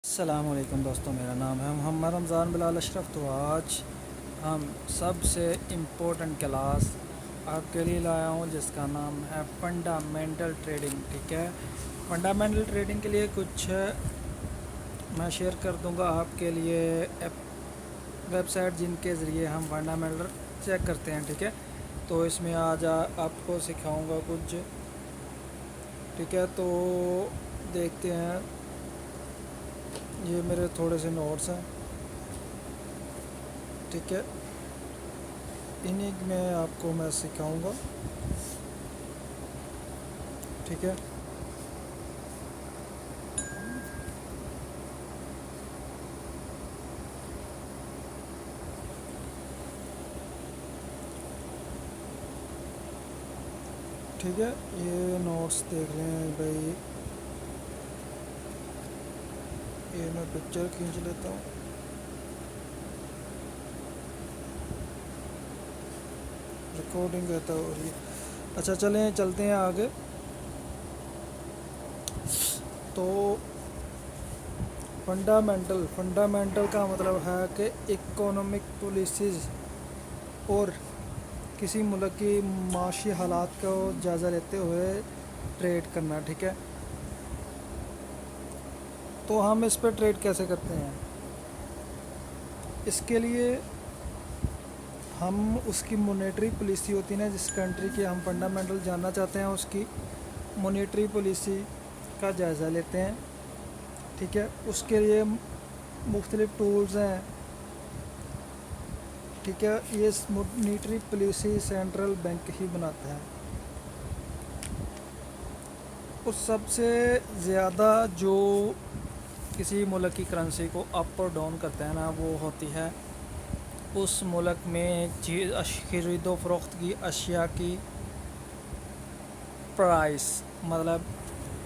السلام علیکم دوستوں، میرا نام ہے محمد رمضان بلال اشرف۔ تو آج ہم سب سے امپورٹنٹ کلاس آپ کے لیے لایا ہوں جس کا نام ہے فنڈامنٹل ٹریڈنگ۔ ٹھیک ہے، فنڈامنٹل ٹریڈنگ کے لیے کچھ میں شیئر کر دوں گا آپ کے لیے ویب سائٹ جن کے ذریعے ہم فنڈامنٹل چیک کرتے ہیں۔ ٹھیک ہے، تو اس میں آج آپ کو سکھاؤں گا کچھ۔ ٹھیک ہے، تو دیکھتے ہیں، یہ میرے تھوڑے سے نوٹس ہیں۔ ٹھیک ہے، انہیں میں آپ کو میں سکھاؤں گا۔ ٹھیک ہے، ٹھیک ہے، یہ نوٹس دیکھ لیں بھائی، یہ میں پکچر کھینچ لیتا ہوں۔ ریکارڈنگ رہتا ہو رہی ہے۔ اچھا چلیں، چلتے ہیں آگے۔ تو فنڈامنٹل کا مطلب ہے کہ اکنامک پالیسیز اور کسی ملک کی معاشی حالات کو جائزہ لیتے ہوئے ٹریڈ کرنا۔ ٹھیک ہے، تو ہم اس پہ ٹریڈ کیسے کرتے ہیں؟ اس کے لیے ہم اس کی مونیٹری پالیسی ہوتی ہے نا، جس کنٹری کی ہم فنڈامنٹل جاننا چاہتے ہیں، اس کی مونیٹری پالیسی کا جائزہ لیتے ہیں۔ ٹھیک ہے، اس کے لیے مختلف ٹولز ہیں۔ ٹھیک ہے، یہ مونیٹری پالیسی سینٹرل بینک ہی بناتا ہے، اور سب سے زیادہ جو کسی ملک کی کرنسی کو اپ اور ڈاؤن کرتا ہے نا، وہ ہوتی ہے اس ملک میں خرید و فروخت کی اشیاء کی پرائس۔ مطلب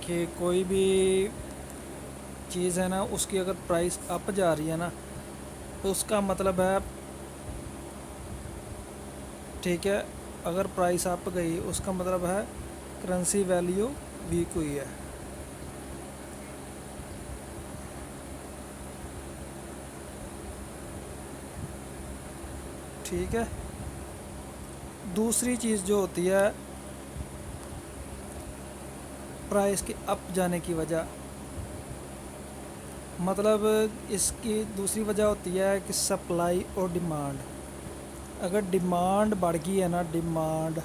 کہ کوئی بھی چیز ہے نا، اس کی اگر پرائس اپ جا رہی ہے نا، تو اس کا مطلب ہے، ٹھیک ہے، اگر پرائس اپ گئی اس کا مطلب ہے کرنسی ویلیو ویک ہوئی ہے۔ ٹھیک ہے، دوسری چیز جو ہوتی ہے پرائس کی اپ جانے کی وجہ، مطلب اس کی دوسری وجہ ہوتی ہے کہ سپلائی اور ڈیمانڈ۔ اگر ڈیمانڈ بڑھ گئی ہے نا، ڈیمانڈ،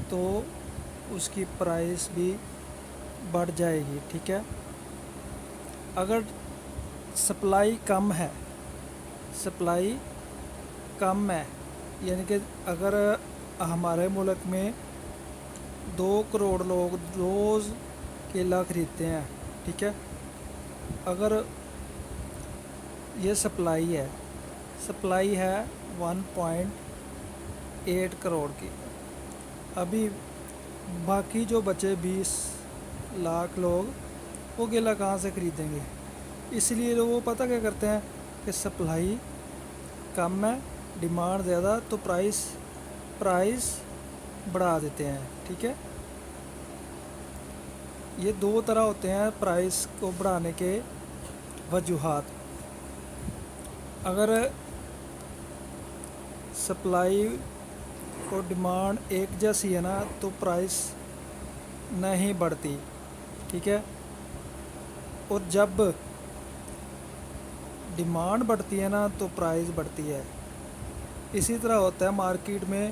تو اس کی پرائس بھی بڑھ جائے گی۔ ٹھیک ہے، اگر سپلائی کم ہے، یعنی کہ اگر ہمارے ملک میں 2 کروڑ لوگ روز کیلا خریدتے ہیں، ٹھیک ہے، اگر یہ سپلائی ہے 1.8 کروڑ کی، ابھی باقی جو بچے 20 لاکھ لوگ وہ کیلا کہاں سے خریدیں گے؟ اس لیے وہ پتہ کیا کرتے ہیں کہ سپلائی کم ہے، ڈیمانڈ زیادہ، تو پرائس بڑھا دیتے ہیں۔ ٹھیک ہے، یہ 2 طرح ہوتے ہیں پرائس کو بڑھانے کے وجوہات۔ اگر سپلائی اور ڈیمانڈ ایک جیسی ہے نا، تو پرائس نہیں بڑھتی۔ ٹھیک ہے، اور جب ڈیمانڈ بڑھتی ہے نا تو پرائس بڑھتی ہے۔ اسی طرح ہوتا ہے مارکیٹ میں،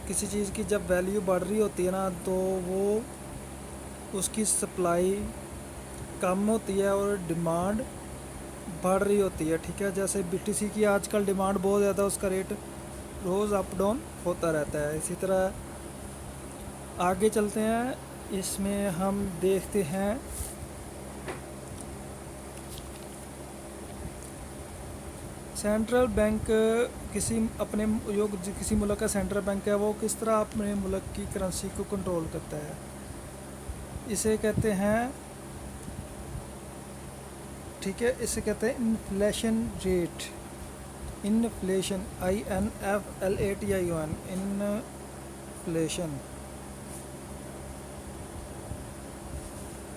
کسی چیز کی جب ویلیو بڑھ رہی ہوتی ہے نا، تو وہ اس کی سپلائی کم ہوتی ہے اور ڈیمانڈ بڑھ رہی ہوتی ہے۔ ٹھیک ہے، جیسے BTC کی آج کل ڈیمانڈ بہت زیادہ، اس کا ریٹ روز اپ ڈاؤن ہوتا رہتا ہے۔ اسی طرح آگے چلتے ہیں، اس میں ہم دیکھتے ہیں سینٹرل بینک کسی ملک کا سینٹرل بینک ہے، وہ کس طرح اپنے ملک کی کرنسی کو کنٹرول کرتا ہے۔ اسے کہتے ہیں، ٹھیک ہے، اسے کہتے ہیں انفلیشن ریٹ۔ انفلیشن، INFLATION،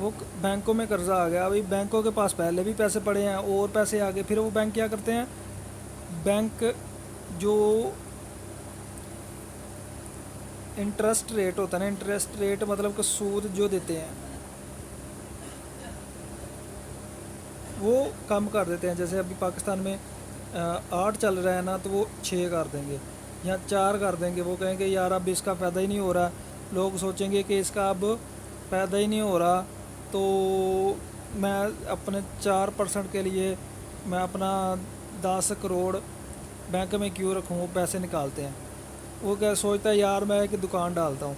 وہ بینکوں میں قرضہ آ گیا. ابھی بینکوں کے پاس پہلے بھی پیسے پڑے ہیں اور پیسے آ گئے, پھر وہ بینک کیا کرتے ہیں, بینک جو انٹرسٹ ریٹ ہوتا ہے نا, انٹرسٹ ریٹ مطلب کہ سود جو دیتے ہیں وہ کم کر دیتے ہیں. جیسے ابھی پاکستان میں 8 چل رہا ہے نا, تو وہ 6 کر دیں گے یا 4 کر دیں گے. وہ کہیں گے یار اب اس کا فائدہ ہی نہیں ہو رہا, لوگ سوچیں گے کہ اس کا اب فائدہ ہی نہیں ہو رہا, تو میں اپنے 4% کے لیے میں اپنا 10 کروڑ بینک میں کیوں رکھوں. وہ پیسے نکالتے ہیں. وہ کیا سوچتا ہے, یار میں ایک دکان ڈالتا ہوں,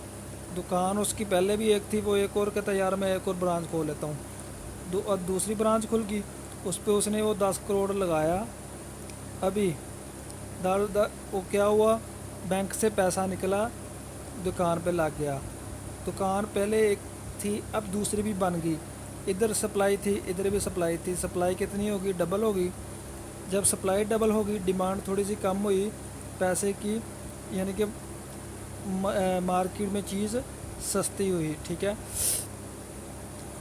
دکان اس کی پہلے بھی ایک تھی, وہ ایک اور کہتا ہے یار میں ایک اور برانچ کھول لیتا ہوں. دوسری برانچ کھل گئی, اس پہ اس نے وہ 10 کروڑ لگایا. ابھی وہ کیا ہوا, بینک سے پیسہ نکلا, دکان پہ لگ گیا. دکان پہلے ایک تھی, اب دوسری بھی بن گئی. ادھر سپلائی تھی, ادھر بھی سپلائی تھی. سپلائی کتنی ہوگی, ڈبل ہوگی. جب سپلائی ڈبل ہوگی, ڈیمانڈ تھوڑی سی کم ہوئی پیسے کی, یعنی کہ مارکیٹ میں چیز سستی ہوئی. ٹھیک ہے.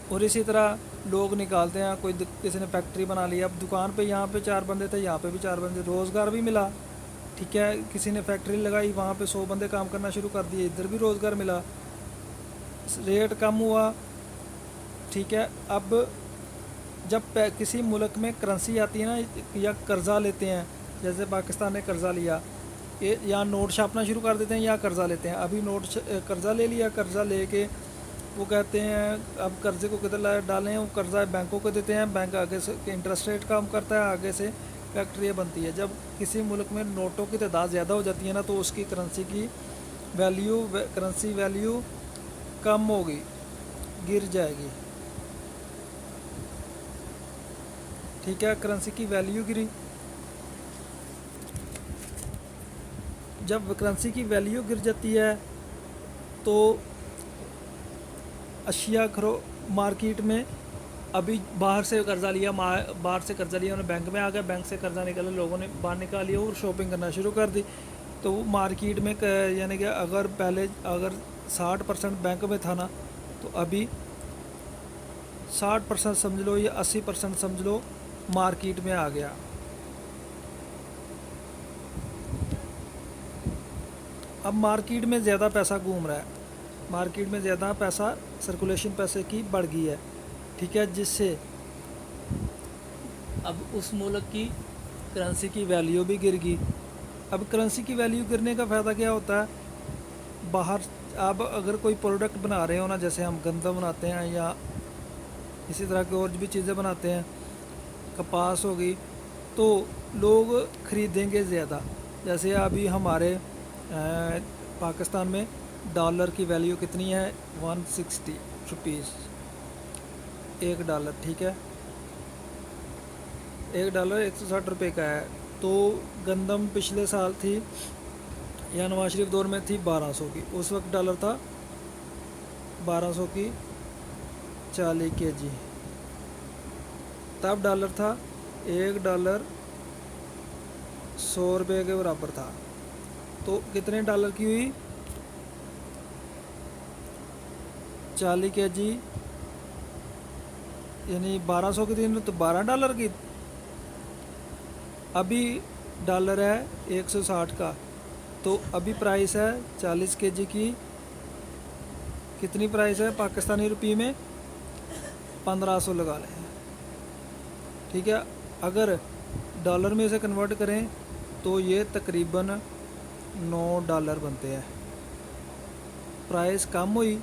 اور اسی طرح لوگ نکالتے ہیں, کوئی کسی نے فیکٹری بنا لی. اب دکان پہ یہاں پہ 4 بندے تھے, یہاں پہ بھی 4 بندے, روزگار بھی ملا. ٹھیک ہے. کسی نے فیکٹری لگائی, وہاں پہ 100 بندے کام کرنا شروع کر دیے, ادھر بھی روزگار ملا. ریٹ کم ہوا. ٹھیک ہے. اب جب کسی ملک میں کرنسی آتی ہے نا, یا قرضہ لیتے ہیں, جیسے پاکستان نے قرضہ لیا, یا نوٹ چھاپنا شروع کر دیتے ہیں یا قرضہ لیتے ہیں. ابھی قرضہ لے لیا, قرضہ لے کے وہ کہتے ہیں اب قرضے کو کدھر ڈالیں, وہ قرضہ بینکوں کو دیتے ہیں, بینک آگے سے انٹرسٹ ریٹ کام کرتا ہے, آگے سے فیکٹریاں بنتی ہے. جب کسی ملک میں نوٹوں کی تعداد زیادہ ہو جاتی ہے نا, تو اس کی کرنسی ویلیو کم ہوگی, گر جائے گی. ٹھیک ہے. کرنسی کی ویلیو گری. جب کرنسی کی ویلیو گر جاتی ہے تو اشیاء مارکیٹ میں, ابھی باہر سے قرضہ لیا, انہوں نے بینک میں آ گیا, بینک سے قرضہ نکالا, لوگوں نے باہر نکالی اور شاپنگ کرنا شروع کر دی. تو وہ مارکیٹ میں یعنی کہ اگر 60% بینک میں تھا نا, تو ابھی 60% سمجھ لو یا 80% سمجھ لو مارکیٹ میں آ گیا. اب مارکیٹ میں زیادہ پیسہ گھوم رہا ہے, مارکیٹ میں زیادہ پیسہ, سرکولیشن پیسے کی بڑھ گئی ہے. ٹھیک ہے. جس سے اب اس ملک کی کرنسی کی ویلیو بھی گر گئی. اب کرنسی کی ویلیو گرنے کا فائدہ کیا ہوتا ہے, باہر اب اگر کوئی پروڈکٹ بنا رہے ہو نا, جیسے ہم گندم بناتے ہیں یا اسی طرح کی اور بھی چیزیں بناتے ہیں, کپاس ہوگی, تو لوگ خریدیں گے زیادہ. جیسے ابھی ہمارے پاکستان میں ڈالر کی ویلیو کتنی ہے, 160 روپیز $1. ٹھیک ہے. $1 160 روپے کا ہے. تو گندم پچھلے سال تھی یا نواز شریف دور میں تھی 1200 کی, اس وقت ڈالر تھا 1200 کی 40 kg. تب ڈالر تھا $1 100 روپے کے برابر تھا. تو کتنے ڈالر کی ہوئی, 40 kg یعنی 1200 کی تھی, تو $12 کی. ابھی ڈالر ہے 160 کا, تو ابھی پرائس ہے 40 kg کی, کتنی پرائس ہے پاکستانی روپی میں, 1500 لگا لیں. ٹھیک ہے. اگر ڈالر میں اسے کنورٹ کریں تو یہ تقریباً $9 بنتے ہیں. پرائس کم ہوئی,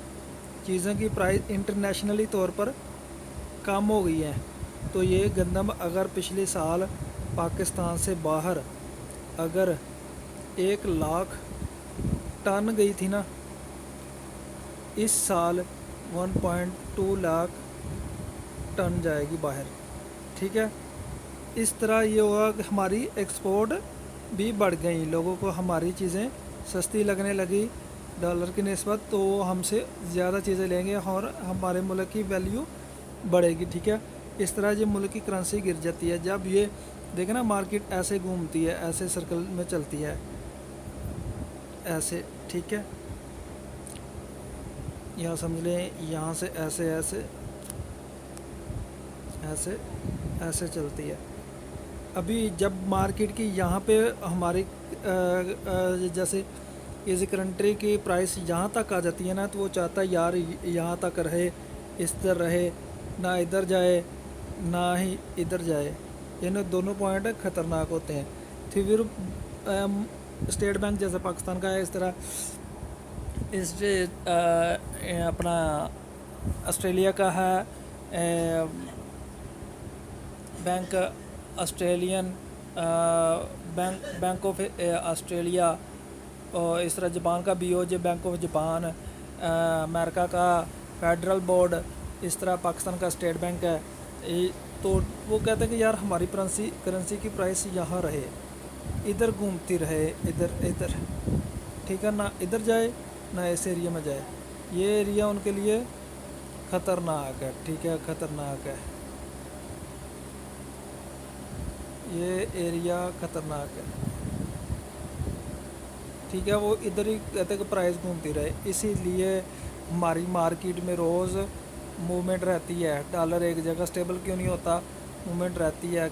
چیزوں کی پرائس انٹرنیشنلی طور پر کم ہو گئی ہے. تو یہ گندم اگر پچھلے سال پاکستان سے باہر اگر 1,00,000 ٹن گئی تھی نا, اس سال 1.2 لاکھ ٹن جائے گی باہر. ٹھیک ہے. اس طرح یہ ہوا کہ ہماری ایکسپورٹ بھی بڑھ گئی, لوگوں کو ہماری چیزیں سستی لگنے لگی ڈالر کی نسبت, تو ہم سے زیادہ چیزیں لیں گے اور ہمارے ملک کی ویلیو بڑھے گی. ٹھیک ہے. اس طرح یہ ملک کی کرنسی گر جاتی ہے. جب یہ دیکھیں نا, مارکیٹ ایسے گھومتی ہے, ایسے سرکل میں چلتی ہے, ایسے. ٹھیک ہے. یہاں سمجھ لیں, یہاں سے ایسے ایسے ایسے چلتی ہے. ابھی جب مارکیٹ کی یہاں پہ ہماری جیسے کسی کنٹری کی پرائس یہاں تک آ جاتی ہے نا تو وہ چاہتا ہے یار یہاں تک رہے، اس طرح رہے، نہ ادھر جائے نہ ہی ادھر جائے. یہ دونوں پوائنٹ خطرناک ہوتے ہیں. پھر اسٹیٹ بینک جیسے پاکستان کا ہے اس طرح اس اپنا آسٹریلیا کا ہے bank Australian bank of Australia, اور اس طرح جاپان کا B O J bank of Japan, امریکہ کا فیڈرل بورڈ، اس طرح پاکستان کا اسٹیٹ بینک ہے. تو وہ کہتے ہیں کہ یار ہماری کرنسی کی پرائس یہاں رہے، ادھر گھومتی رہے، ادھر ٹھیک ہے، نہ ادھر جائے نہ اس ایریا میں جائے. یہ ایریا ان کے لیے خطرناک ہے. ٹھیک ہے، خطرناک ہے، یہ ایریا خطرناک ہے. ٹھیک ہے، وہ ادھر ہی کہتے ہیں کہ پرائز گھومتی رہے. اسی لیے ہماری مارکیٹ میں روز موومنٹ رہتی ہے. ڈالر ایک جگہ سٹیبل کیوں نہیں ہوتا؟ موومنٹ رہتی ہے.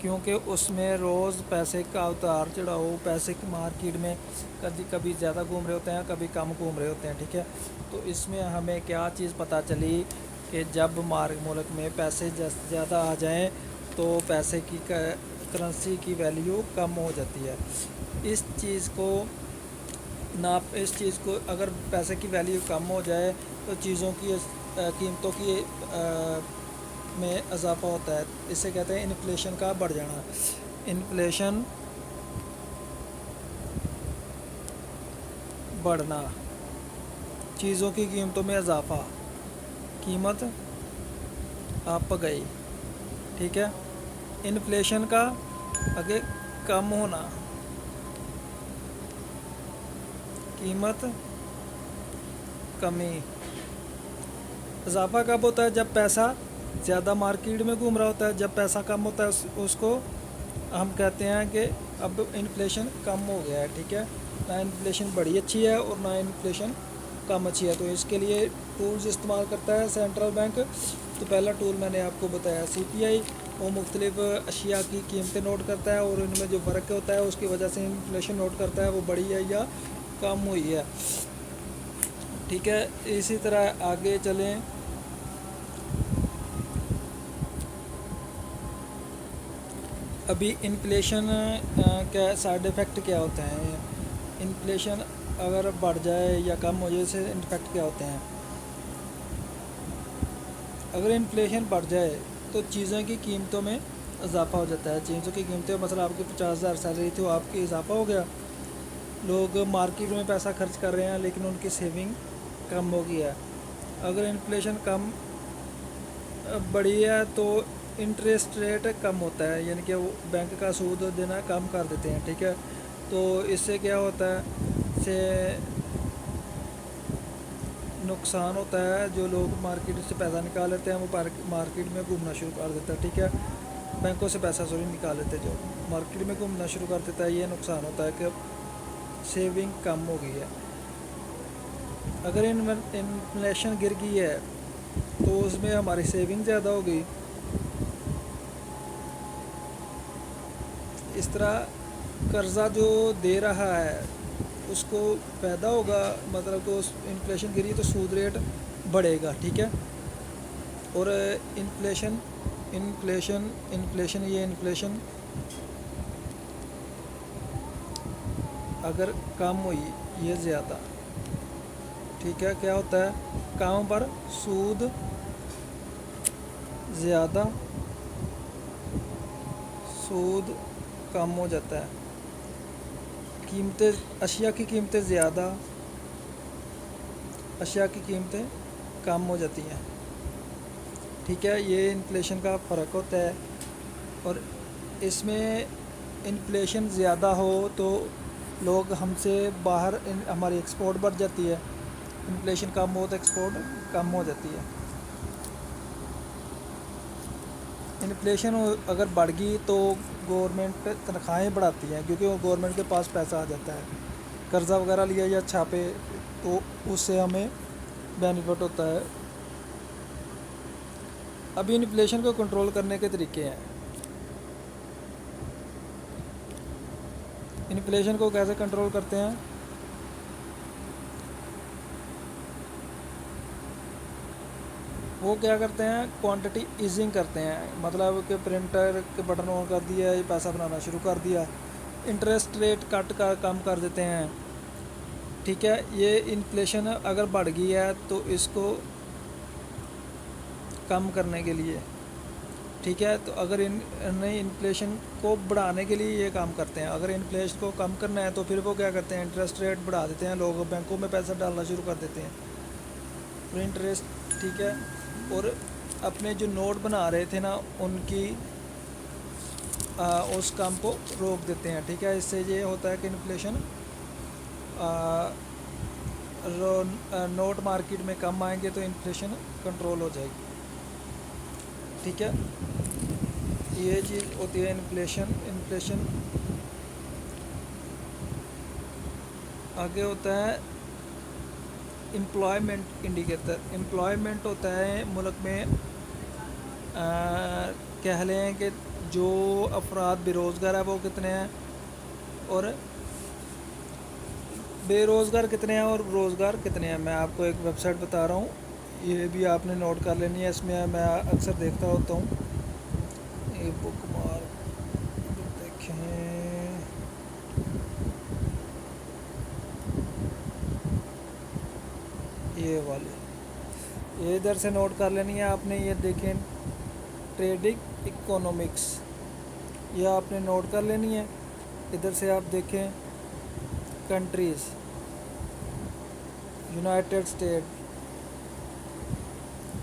کیونکہ اس میں روز پیسے کا اتار چڑھاؤ، پیسے کی مارکیٹ میں کبھی زیادہ گھوم رہے ہوتے ہیں، کبھی کم گھوم رہے ہوتے ہیں. ٹھیک ہے، تو اس میں ہمیں کیا چیز پتہ چلی کہ جب ملک میں پیسے زیادہ آ جائیں تو پیسے کی کرنسی کی ویلیو کم ہو جاتی ہے. اس چیز کو اگر پیسے کی ویلیو کم ہو جائے تو چیزوں کی قیمتوں کی میں اضافہ ہوتا ہے. اس سے کہتے ہیں انفلیشن کا بڑھ جانا. انفلیشن بڑھنا، چیزوں کی قیمتوں میں اضافہ، قیمت آپ گئی. ٹھیک ہے، انفلیشن کا آگے کم ہونا، قیمت کمی. اضافہ کب ہوتا ہے؟ جب پیسہ زیادہ مارکیٹ میں گھوم رہا ہوتا ہے. جب پیسہ کم ہوتا ہے اس کو ہم کہتے ہیں کہ اب انفلیشن کم ہو گیا ہے. ٹھیک ہے، نہ انفلیشن بڑی اچھی ہے اور نہ انفلیشن کم اچھی ہے. تو اس کے لیے ٹولز استعمال کرتا ہے سینٹرل بینک. تو پہلا ٹول میں نے آپ کو بتایا سی پی آئی. وہ مختلف اشیاء کی قیمتیں نوٹ کرتا ہے اور ان میں جو فرق ہوتا ہے اس کی وجہ سے انفلیشن نوٹ کرتا ہے وہ بڑی ہے یا کم ہوئی ہے. ٹھیک ہے، اسی طرح آگے چلیں. ابھی انفلیشن کا سائیڈ ایفیکٹ کیا ہوتے ہیں؟ انفلیشن اگر بڑھ جائے یا کم ہو جائے سے ایفیکٹ کیا ہوتے ہیں؟ اگر انفلیشن بڑھ جائے تو چیزوں کی قیمتوں میں اضافہ ہو جاتا ہے. چیزوں کی قیمتیں مثلا آپ کی 50,000 سیلری تھی وہ آپ کی اضافہ ہو گیا. لوگ مارکیٹ میں پیسہ خرچ کر رہے ہیں لیکن ان کی سیونگ کم ہو گئی ہے. اگر انفلیشن کم بڑھی ہے تو انٹرسٹ ریٹ کم ہوتا ہے، یعنی کہ وہ بینک کا سود دینا کم کر دیتے ہیں. ٹھیک ہے، تو اس سے کیا ہوتا ہے؟ اس سے نقصان ہوتا ہے. جو لوگ مارکیٹ سے پیسہ نکال لیتے ہیں وہ مارکیٹ میں گھومنا شروع کر دیتا ہے. ٹھیک ہے، بینکوں سے پیسہ نکال لیتے جو مارکیٹ میں گھومنا شروع کر دیتا ہے. یہ نقصان ہوتا ہے کہ سیونگ کم ہو گئی ہے. اگر انفلیشن گر گئی ہے تو اس میں ہماری سیونگ زیادہ ہو گئی. اس طرح قرضہ جو دے رہا ہے اس کو فائدہ ہوگا، مطلب کہ انفلیشن گری تو سود ریٹ بڑھے گا. ٹھیک ہے، اور انفلیشن اگر کم ہوئی یہ زیادہ. ٹھیک ہے، کیا ہوتا ہے؟ کام پر سود زیادہ، سود کم ہو جاتا ہے. اشیاء کی قیمتیں زیادہ، اشیاء کی قیمتیں کم ہو جاتی ہیں. ٹھیک ہے، یہ انفلیشن کا فرق ہوتا ہے. اور اس میں انفلیشن زیادہ ہو تو لوگ ہم سے باہر ہماری ایکسپورٹ بڑھ جاتی ہے. انفلیشن کم ہو تو ایکسپورٹ کم ہو جاتی ہے. انفلیشن اگر بڑھ گئی تو گورنمنٹ تنخواہیں بڑھاتی ہیں کیونکہ وہ گورنمنٹ کے پاس پیسہ آ جاتا ہے. قرضہ وغیرہ لیا یا چھاپے تو اس سے ہمیں بینیفٹ ہوتا ہے. ابھی انفلیشن کو کنٹرول کرنے کے طریقے ہیں. انفلیشن کو کیسے کنٹرول کرتے ہیں؟ وہ کیا کرتے ہیں، کوانٹٹی ایزنگ کرتے ہیں، مطلب کہ پرنٹر کے بٹن آن کر دیا، یہ پیسہ بنانا شروع کر دیا، انٹرسٹ ریٹ کٹ کر کم کر دیتے ہیں. ٹھیک ہے، یہ انفلیشن اگر بڑھ گئی ہے تو اس کو کم کرنے کے لیے، ٹھیک ہے، تو اگر انفلیشن کو بڑھانے کے لیے یہ کام کرتے ہیں. اگر انفلیشن کو کم کرنا ہے تو پھر وہ کیا کرتے ہیں، انٹرسٹ ریٹ بڑھا دیتے ہیں، لوگ بینکوں میں پیسہ ڈالنا شروع کر دیتے ہیں، انٹرسٹ. ٹھیک ہے، اور اپنے جو نوٹ بنا رہے تھے نا ان کی اس کام کو روک دیتے ہیں. ٹھیک ہے، اس سے یہ ہوتا ہے کہ انفلیشن نوٹ مارکیٹ میں کم آئیں گے تو انفلیشن کنٹرول ہو جائے گی. ٹھیک ہے، یہ چیز ہوتی ہے انفلیشن. آگے ہوتا ہے امپلائمنٹ انڈیکیٹر. امپلائمنٹ ہوتا ہے ملک میں کہہ لیں کہ جو افراد بے روزگار ہیں وہ کتنے ہیں، اور بے روزگار کتنے ہیں اور روزگار کتنے ہیں. میں آپ کو ایک ویب سائٹ بتا رہا ہوں، یہ بھی آپ نے نوٹ کر لینی ہے. اس میں میں اکثر دیکھتا ہوتا ہوں، یہ بک مارک دیکھیں، یہ والی، یہ ادھر سے نوٹ کر لینی ہے آپ نے. یہ دیکھیں ٹریڈنگ اکنامکس، یہ آپ نے نوٹ کر لینی ہے. ادھر سے آپ دیکھیں کنٹریز، یونائٹڈ اسٹیٹ،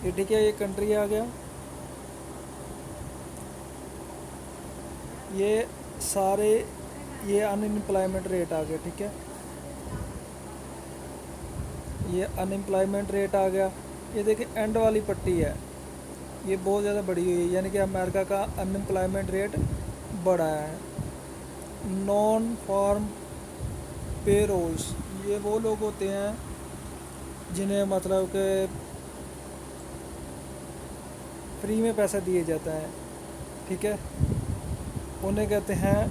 یہ ٹھیک ہے، یہ کنٹری آ گیا. یہ سارے، یہ ان امپلائمنٹ ریٹ آ گیا. ٹھیک ہے، یہ ان امپلائمنٹ ریٹ آ گیا. یہ دیکھیں اینڈ والی پٹی ہے، یہ بہت زیادہ بڑی ہوئی ہے، یعنی کہ امریکہ کا ان امپلائمنٹ ریٹ بڑا ہے. نان فارم پے رولز، یہ وہ لوگ ہوتے ہیں جنہیں مطلب کہ فری میں پیسہ دیا جاتا ہے. ٹھیک ہے، انہیں کہتے ہیں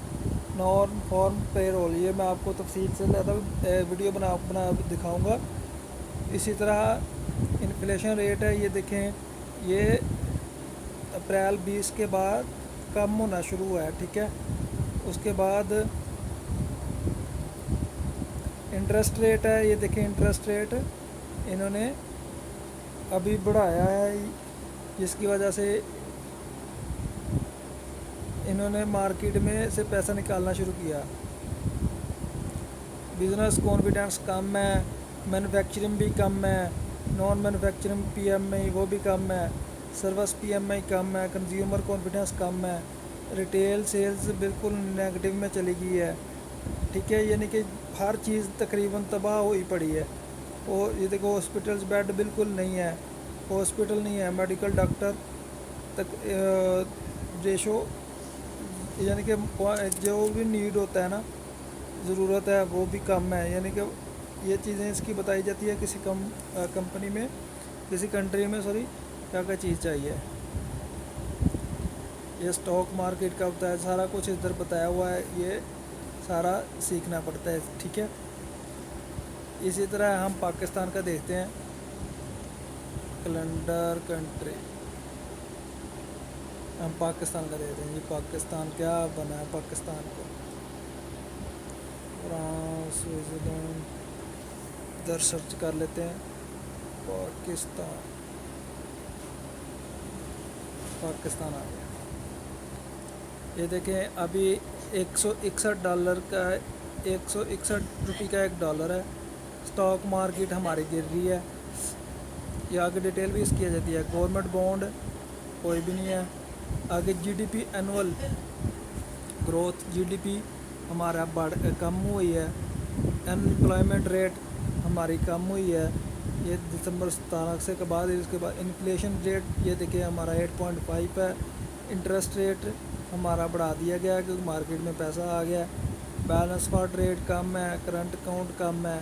نان فارم پے رول. یہ میں آپ کو تفصیل سے زیادہ ویڈیو بنا دکھاؤں گا. اسی طرح انفلیشن ریٹ ہے، یہ دیکھیں، یہ اپریل 20 کے بعد کم ہونا شروع ہوا ہے. ٹھیک ہے، اس کے بعد انٹرسٹ ریٹ ہے، یہ دیکھیں انٹرسٹ ریٹ انہوں نے ابھی بڑھایا ہے، جس کی وجہ سے انہوں نے مارکیٹ میں سے پیسہ نکالنا شروع کیا. بزنس کانفیڈنس کم ہے، مینوفیکچرنگ بھی کم ہے، نان مینوفیکچرنگ پی ایم آئی وہ بھی کم ہے، سروس پی ایم آئی کم ہے، کنزیومر کانفیڈنس کم ہے، ریٹیل سیلز بالکل نیگیٹو میں چلی گئی ہے. ٹھیک ہے، یعنی کہ ہر چیز تقریباً تباہ ہوئی پڑی ہے. اور یہ دیکھو ہاسپٹلز بیڈ بالکل نہیں ہے، ہاسپٹل نہیں ہے، میڈیکل ڈاکٹر تک ریشو، یعنی کہ جو بھی نیڈ ہوتا ہے نا، ضرورت ہے، وہ بھی کم ہے. یعنی کہ یہ چیزیں اس کی بتائی جاتی ہے کسی کمپنی میں، کسی کنٹری میں، کیا چیز چاہیے. یہ اسٹاک مارکیٹ کا ہوتا ہے، سارا کچھ ادھر بتایا ہوا ہے، یہ سارا سیکھنا پڑتا ہے. ٹھیک ہے، اسی طرح ہم پاکستان کا دیکھتے ہیں، کیلنڈر کنٹری، ہم پاکستان کا دیکھتے ہیں. یہ پاکستان کیا بنا ہے، پاکستان کو فرانس، سوئٹزرلینڈ، ادھر سرچ کر لیتے ہیں. پاکستان آ گیا. یہ دیکھیں ابھی $161 کا، $161 کا $1 ہے. اسٹاک مارکیٹ ہماری گر رہی ہے. یہ آگے ڈیٹیل بھی اس کی آ جاتی ہے. گورنمنٹ بانڈ کوئی بھی نہیں ہے. آگے G D P annual growth, G D P ہمارا کم ہوئی ہے. امپلائمنٹ ریٹ ہماری کم ہوئی ہے، یہ دسمبر 17 کے بعد. اس کے بعد انفلیشن ریٹ یہ دیکھیں ہمارا 8.5 ہے. انٹرسٹ ریٹ ہمارا بڑھا دیا گیا کیونکہ مارکیٹ میں پیسہ آ گیا. بیلنس فارڈ ریٹ کم ہے، کرنٹ اکاؤنٹ کم ہے.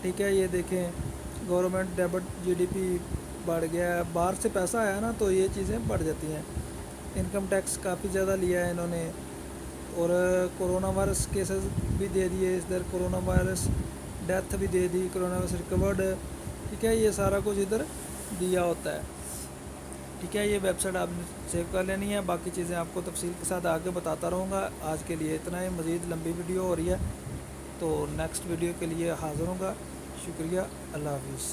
ٹھیک ہے، یہ دیکھیں گورنمنٹ ڈیبٹ جی ڈی پی بڑھ گیا ہے، باہر سے پیسہ آیا نا تو یہ چیزیں بڑھ جاتی ہیں۔ انکم ٹیکس کافی زیادہ لیا ہے انہوں نے، اور کرونا وائرس کیسز بھی دے دیے ادھر، کرونا وائرس ڈیتھ بھی دے دی، کرونا وائرس ریکورڈ، ٹھیک ہے، یہ سارا کچھ ادھر دیا ہوتا ہے، ٹھیک ہے۔ یہ ویب سائٹ آپ نے سیو کر لینی ہے، باقی چیزیں آپ کو تفصیل کے ساتھ آگے بتاتا رہوں گا۔ آج کے لیے اتنا ہی، مزید لمبی ویڈیو ہو رہی ہے تو نیکسٹ ویڈیو کے لیے حاضر ہوں گا۔ شکریہ، اللہ حافظ۔